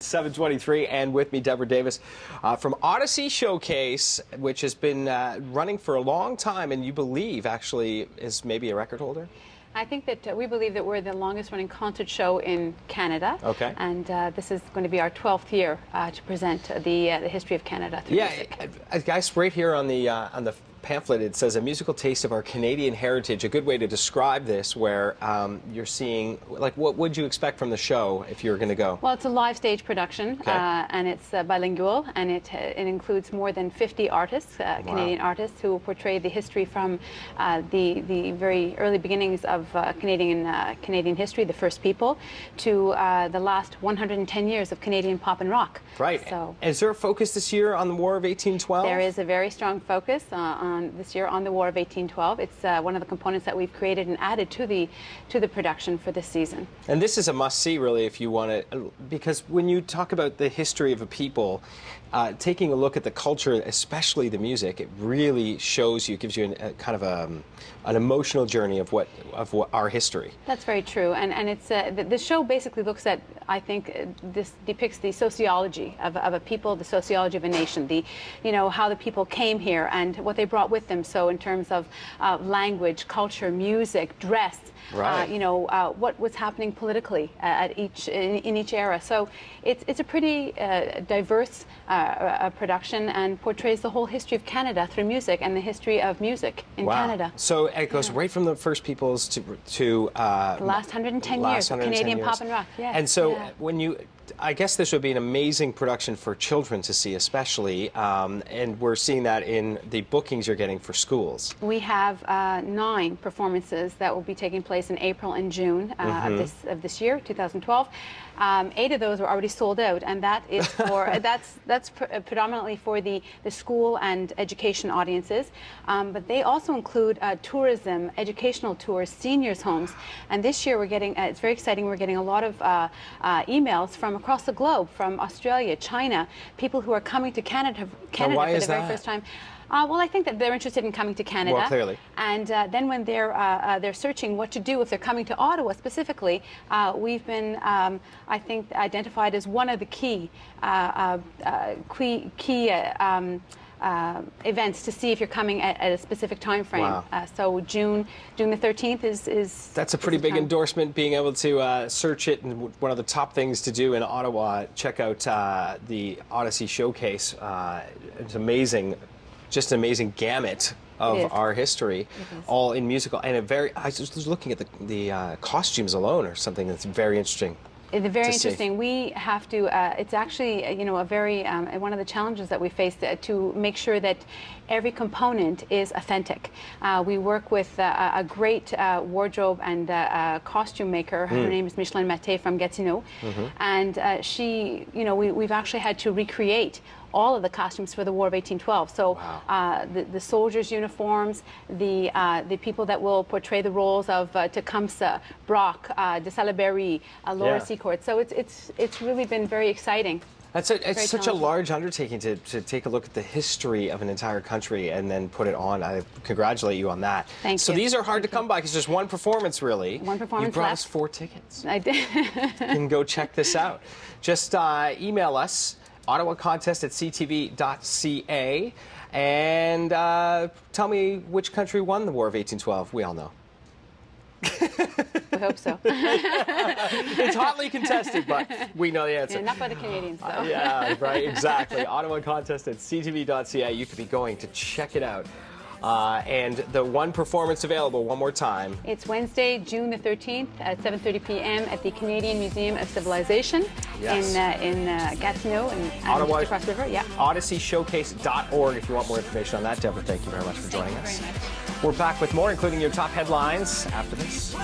7:23, and with me, Deborah Davis from Odyssey Showcase, which has been running for a long time, and you believe actually is maybe a record holder? I think that we believe that we're the longest running concert show in Canada. Okay. And this is going to be our 12th year to present the history of Canada through music. I guess right here on the pamphlet it says a musical taste of our Canadian heritage. A good way to describe this, where you're seeing, like, what would you expect from the show if you were going to go? Well, it's a live stage production, and it's bilingual, and it includes more than 50 artists, Canadian artists, who portray the history from the very early beginnings of Canadian history, the first people, to the last 110 years of Canadian pop and rock. Right. So, is there a focus this year on the War of 1812? There is a very strong focus this year on the War of 1812. It's one of the components that we've created and added to the production for this season. And this is a must-see, really, if you want to, because when you talk about the history of a people, taking a look at the culture, especially the music, it really shows you, gives you kind of an emotional journey of what our history. That's very true, and it's the show basically looks at, I think, this depicts the sociology of a people, the sociology of a nation, how the people came here and what they brought with them. So in terms of language, culture, music, dress, right. What was happening politically in each era. So it's a pretty diverse production, and portrays the whole history of Canada through music and the history of music in Canada. So it goes right from the first peoples to the last 110 years of Canadian pop and rock. Yes. And so when you, I guess this would be an amazing production for children to see, especially, and we're seeing that in the bookings you're getting for schools. We have 9 performances that will be taking place in April and June of this year, 2012. 8 of those are already sold out, and that is for that's predominantly for the school and education audiences. But they also include tourism, educational tours, seniors' homes. And this year we're getting, it's very exciting, we're getting a lot of emails from across the globe, from Australia, China, people who are coming to Canada for the very first time. Well, I think that they're interested in coming to Canada. Well, clearly. And then when they're searching what to do if they're coming to Ottawa specifically, we've been, I think, identified as one of the key events to see if you're coming at a specific time frame. Wow. So June the 13th is that's a pretty big endorsement, being able to search it, and one of the top things to do in Ottawa. Check out the Odyssey Showcase. It's amazing. Just an amazing gamut of our history, all in musical, and I was just looking at the costumes alone, or something that's very interesting. It's very interesting. We have to, it's actually, a very, one of the challenges that we face to make sure that every component is authentic. We work with a great wardrobe and costume maker. Her name is Micheline Maté from Gatineau. And she, we've actually had to recreate all of the costumes for the War of 1812. So the soldiers' uniforms, the people that will portray the roles of Tecumseh, Brock, de Salaberry, Laura Secord. So it's really been very exciting. It's such a large undertaking to take a look at the history of an entire country and then put it on. I congratulate you on that. Thank you. So these are hard to come by because there's one performance, really. One performance. You brought us 4 tickets. I did. You can go check this out. Just email us, ottawacontest@ctv.ca, and tell me which country won the War of 1812. We all know. We hope so. It's hotly contested, but we know the answer. Yeah, not by the Canadians, though. Yeah, right, exactly. ottawacontest@ctv.ca. You could be going to check it out. And the one performance available, one more time. It's Wednesday, June the 13th at 7:30 p.m. at the Canadian Museum of Civilization in Gatineau and Ottawa, just across the river. Yeah. OdysseyShowcase.org if you want more information on that. Deborah, thank you very much for joining us. Thank you very much. We're back with more, including your top headlines after this.